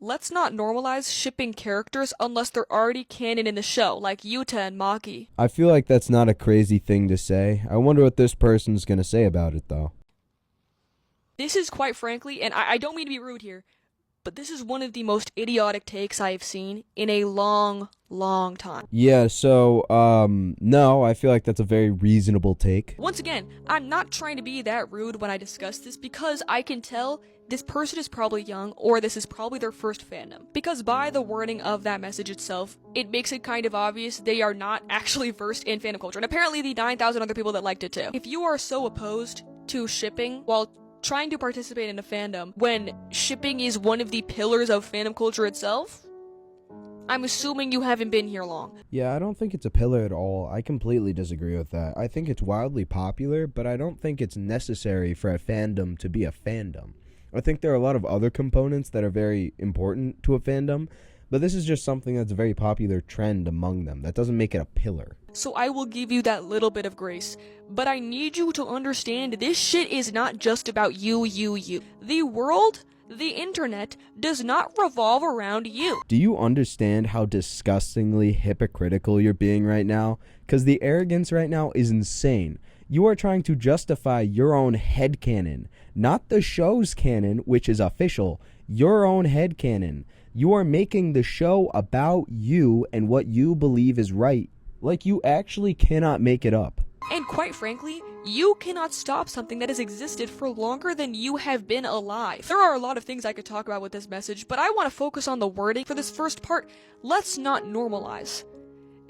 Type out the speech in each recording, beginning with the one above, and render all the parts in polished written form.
let's not normalize shipping characters unless they're already canon in the show, like Yuta and Maki. I feel like that's not a crazy thing to say. I wonder what this person's gonna say about it, though. This is quite frankly, and I don't mean to be rude here, but this is one of the most idiotic takes I have seen in a long, long time. Yeah, so, no, I feel like that's a very reasonable take. Once again, I'm not trying to be that rude when I discuss this because I can tell this person is probably young or this is probably their first fandom. Because by the wording of that message itself, it makes it kind of obvious they are not actually versed in fandom culture. And apparently the 9,000 other people that liked it too. If you are so opposed to shipping while trying to participate in a fandom when shipping is one of the pillars of fandom culture itself, I'm assuming you haven't been here long. Yeah, I don't think it's a pillar at all. I completely disagree with that. I think it's wildly popular, but I don't think it's necessary for a fandom to be a fandom. I think there are a lot of other components that are very important to a fandom, but this is just something that's a very popular trend among them. That doesn't make it a pillar. So I will give you that little bit of grace, but I need you to understand this shit is not just about you. The world, the internet, does not revolve around you. Do you understand how disgustingly hypocritical you're being right now? Because the arrogance right now is insane. You are trying to justify your own headcanon, not the show's canon, which is official, your own headcanon. You are making the show about you and what you believe is right. Like, you actually cannot make it up. And quite frankly, you cannot stop something that has existed for longer than you have been alive. There are a lot of things I could talk about with this message, but I want to focus on the wording for this first part. Let's not normalize.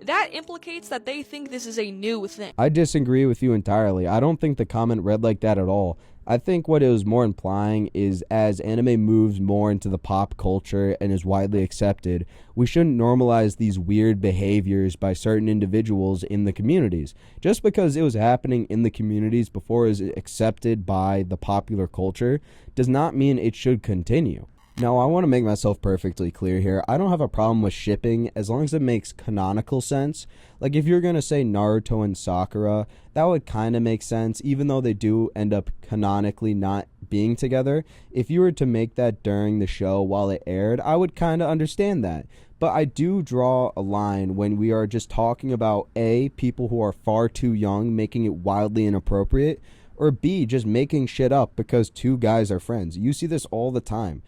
That implicates that they think this is a new thing. I disagree with you entirely. I don't think the comment read like that at all. I think what it was more implying is as anime moves more into the pop culture and is widely accepted, we shouldn't normalize these weird behaviors by certain individuals in the communities. Just because it was happening in the communities before it was accepted by the popular culture does not mean it should continue. Now, I want to make myself perfectly clear here. I don't have a problem with shipping as long as it makes canonical sense. Like, if you're going to say Naruto and Sakura, that would kind of make sense, even though they do end up canonically not being together. If you were to make that during the show while it aired, I would kind of understand that. But I do draw a line when we are just talking about A, people who are far too young, making it wildly inappropriate, or B, just making shit up because two guys are friends. You see this all the time.